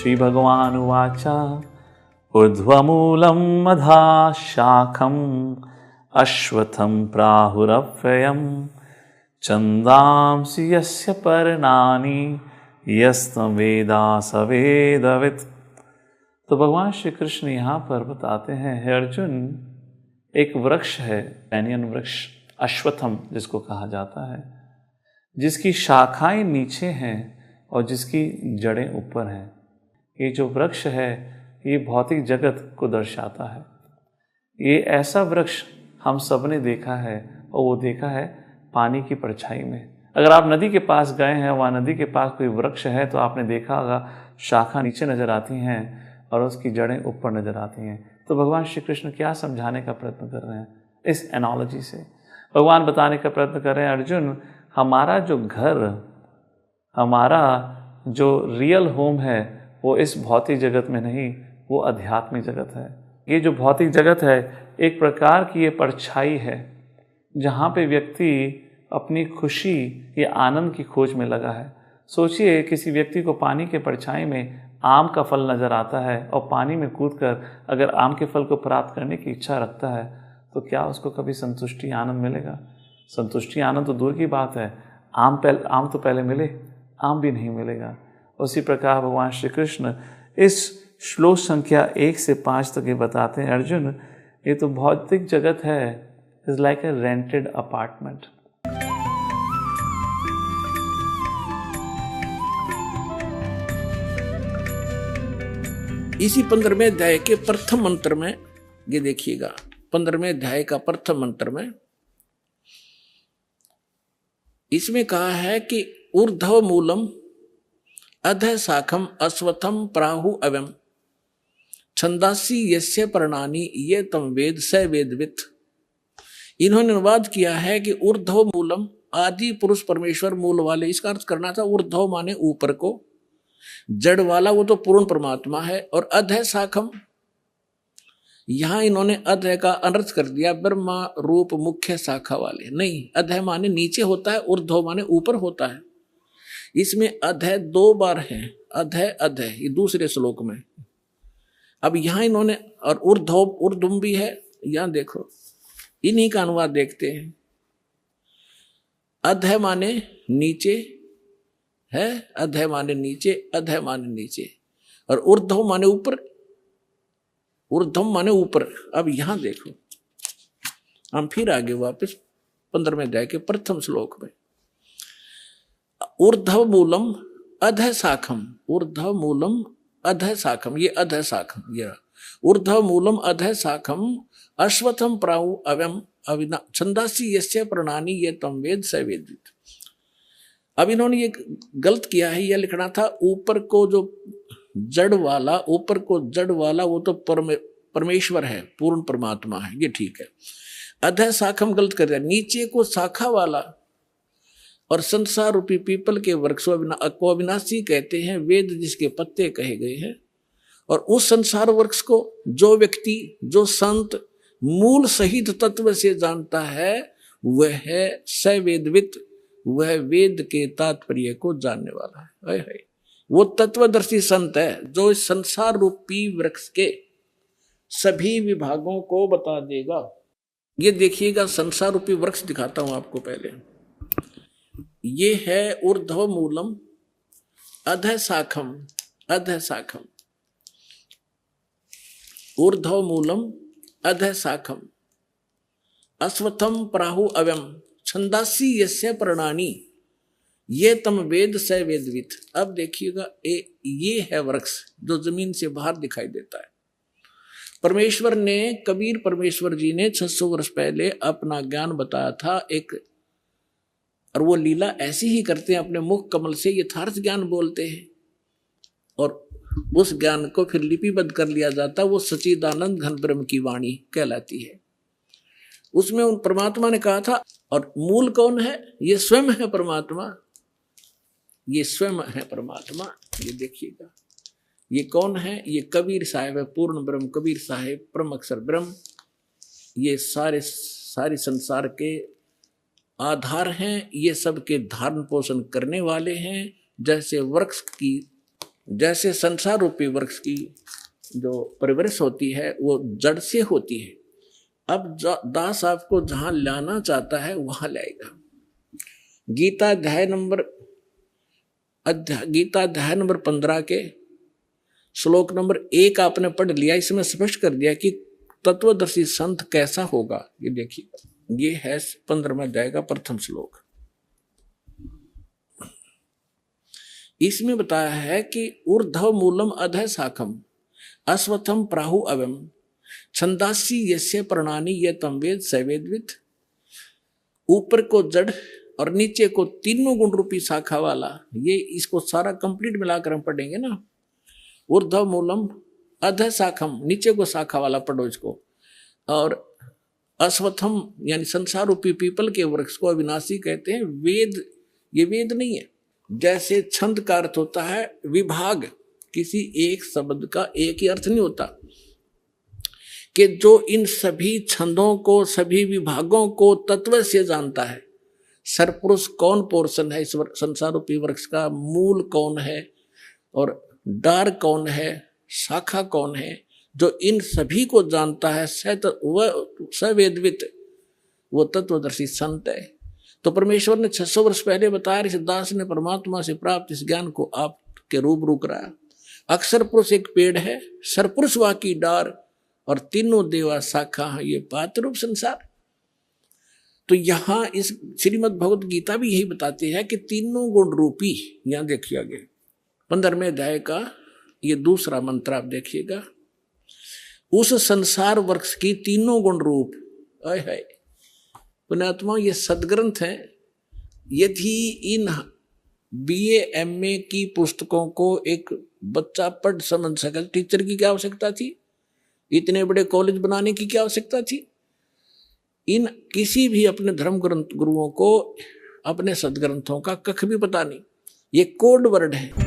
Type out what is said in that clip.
श्रीभगवानुवाच ऊर्ध्वमूलं मधाशाखम् अश्वत्थं प्राहुरव्ययम् छन्दांसि यस्य पर्णानि यस्तं वेद स वेदवित्। तो भगवान श्री कृष्ण यहाँ पर बताते हैं, हे अर्जुन, एक वृक्ष है, पैनियन वृक्ष, अश्वत्थम जिसको कहा जाता है, जिसकी शाखाएं नीचे हैं और जिसकी जड़ें ऊपर हैं। ये जो वृक्ष है ये भौतिक जगत को दर्शाता है। ये ऐसा वृक्ष हम सब ने देखा है, और वो देखा है पानी की परछाई में। अगर आप नदी के पास गए हैं, वहाँ नदी के पास कोई वृक्ष है, तो आपने देखा होगा शाखा नीचे नजर आती हैं और उसकी जड़ें ऊपर नजर आती हैं। तो भगवान श्री कृष्ण क्या समझाने का प्रयत्न कर रहे हैं? इस एनालॉजी से भगवान बताने का प्रयत्न कर रहे हैं, अर्जुन, हमारा जो घर, हमारा जो रियल होम है वो इस भौतिक जगत में नहीं, वो आध्यात्मिक जगत है। ये जो भौतिक जगत है एक प्रकार की ये परछाई है जहाँ पे व्यक्ति अपनी खुशी या आनंद की खोज में लगा है। सोचिए, किसी व्यक्ति को पानी के परछाई में आम का फल नज़र आता है और पानी में कूदकर अगर आम के फल को प्राप्त करने की इच्छा रखता है, तो क्या उसको कभी संतुष्टि आनंद मिलेगा? संतुष्टि आनंद तो दूर की बात है, आम तो पहले मिले, आम भी नहीं मिलेगा। उसी प्रकार भगवान श्री कृष्ण इस श्लोक संख्या 1 से 5 तक ये बताते हैं, अर्जुन, ये तो भौतिक जगत है, is like a rented apartment. इसी 15वें अध्याय के प्रथम मंत्र में ये देखिएगा, 15वें अध्याय का प्रथम मंत्र में इसमें कहा है कि ऊर्ध्व मूलम अधः शाखम अश्वत्थम प्राहु अव्यम छंदासी यस्य पर्णानि ये तम वेद स वेदवित्। इन्होंने अनुवाद किया है कि ऊर्ध्व मूलम, आदि पुरुष परमेश्वर मूल वाले, इसका अर्थ करना था ऊर्ध्व माने ऊपर को, जड़ वाला वो तो पूर्ण परमात्मा है, और अधः शाखम, यहां इन्होंने अधः का अनर्थ कर दिया ब्रह्मा रूप मुख्य शाखा वाले। नहीं, अधः माने नीचे होता है, ऊर्ध्व माने ऊपर होता है। इसमें अधः 2 बार है, अधः अधः, ये दूसरे श्लोक में। अब यहां इन्होंने, और ऊर्ध्व ऊर्ध्व भी है, यहां देखो, इन्हीं का अनुवाद देखते हैं। अधः माने नीचे है, अधः माने नीचे, अधः माने नीचे, और ऊर्ध्व माने ऊपर, ऊर्ध्व माने ऊपर। अब यहां देखो, हम फिर आगे वापस 15वें अध्याय के प्रथम श्लोक में, ऊर्ध्व मूलम अधः शाखम, ऊर्ध्व मूलम अधः शाखम, ये अधः शाखम, ये ऊर्ध्व मूलम अधः शाखम अश्वत्थम प्राहु अव्यम अविना छंदासी यस्य पर्णानि ये तम वेद स वेदवित्। अब इन्होंने ये गलत किया है, ये लिखना था ऊपर को जो जड़ वाला, ऊपर को जड़ वाला वो तो परमेश्वर है, पूर्ण परमात्मा है, ये ठीक है। अधः शाखम गलत कर दिया, नीचे को शाखा वाला, और संसार रूपी पीपल के वृक्ष को अविनाशी कहते हैं, वेद जिसके पत्ते कहे गए हैं। और उस संसार वृक्ष को जो व्यक्ति, जो संत मूल सहित तत्व से जानता है, वह है सवेदवित्, वह वेद के तात्पर्य को जानने वाला है। वो तत्वदर्शी संत है जो इस संसार रूपी वृक्ष के सभी विभागों को बता देगा। ये देखिएगा, संसार रूपी वृक्ष दिखाता हूं आपको पहले। ये है ऊर्ध्व मूलम अधः शाखम, अधः शाखम, ऊर्ध्व मूलम अधः शाखम अश्वत्थम प्राहु अव्यम छंदासी यस्य पर्णानि ये तम वेद स वेदवित्। अब देखिएगा, ये है वृक्ष जो जमीन से बाहर दिखाई देता है। परमेश्वर ने, कबीर परमेश्वर जी ने 600 वर्ष पहले अपना ज्ञान बताया था एक, और वो लीला ऐसी ही करते हैं, अपने मुख कमल से यथार्थ ज्ञान बोलते हैं, और उस ज्ञान को फिर लिपिबद्ध कर लिया जाता है, वो सच्चिदानंद घन ब्रह्म की वाणी कहलाती है। उसमें उन परमात्मा ने कहा था, और मूल कौन है? ये स्वयं है परमात्मा, ये स्वयं है परमात्मा। ये देखिएगा, ये कौन है? ये कबीर साहिब है, पूर्ण ब्रह्म कबीर साहिब, परम अक्षर ब्रह्म। ये सारे संसार के आधार हैं, ये सबके धारण पोषण करने वाले हैं। जैसे वृक्ष की जैसे संसार रूपी वृक्ष की जो परिवृष होती है वो जड़ से होती है। अब दास आपको जहां लाना चाहता है वहां लाएगा। गीता अध्याय नंबर 15 के श्लोक नंबर 1 आपने पढ़ लिया। इसमें स्पष्ट कर दिया कि तत्वदर्शी संत कैसा होगा। ये देखिए, ये है 15वें अध्याय का प्रथम श्लोक। इसमें बताया है कि ऊर्ध्व मूलम अधः शाखम अश्वत्थम प्राहु अवम छंदासी यस्य प्रणानी ये तम वेद सवेदविद। ऊपर को जड़ और नीचे को तीनों गुण रूपी शाखा वाला, ये इसको सारा कंप्लीट मिलाकर हम पढ़ेंगे ना। ऊर्ध्व मूलम अधः शाखम, नीचे को शाखा वाला पढ़ो इसको। और अश्वत्थम यानी संसार रूपी पीपल के वृक्ष को अविनाशी कहते हैं। वेद, ये वेद नहीं है। जैसे छंद का अर्थ होता है विभाग, किसी एक शब्द का एक ही अर्थ नहीं होता, कि जो इन सभी छंदों को, सभी विभागों को तत्व से जानता है। सरपुरुष कौन पोर्शन है इस संसार रूपी वृक्ष का, मूल कौन है और डार कौन है, शाखा कौन है, जो इन सभी को जानता है, सवेदवित, वो तत्वदर्शी संत है। तो परमेश्वर ने 600 वर्ष पहले बताया, इस दास ने परमात्मा से प्राप्त इस ज्ञान को आपके रूबरू कराया। अक्षर पुरुष एक पेड़ है, सरपुरुष वा की डार और तीनों देवा शाखा है, ये पात्र रूप संसार। तो यहां इस श्रीमद् भगवत गीता भी यही बताती है कि तीनों गुण रूपी, यहां देखिए आगे 15वें अध्याय का ये दूसरा मंत्र आप देखिएगा, उस संसार वृक्ष की तीनों गुण रूप। है पुण्यात्मा, ये सदग्रंथ है। यदि इन BA MA की पुस्तकों को एक बच्चा पढ़ समझ सके, टीचर की क्या आवश्यकता थी? इतने बड़े कॉलेज बनाने की क्या आवश्यकता थी? इन किसी भी अपने धर्म ग्रंथ गुरुओं को अपने सदग्रंथों का कख भी पता नहीं। ये कोड वर्ड है।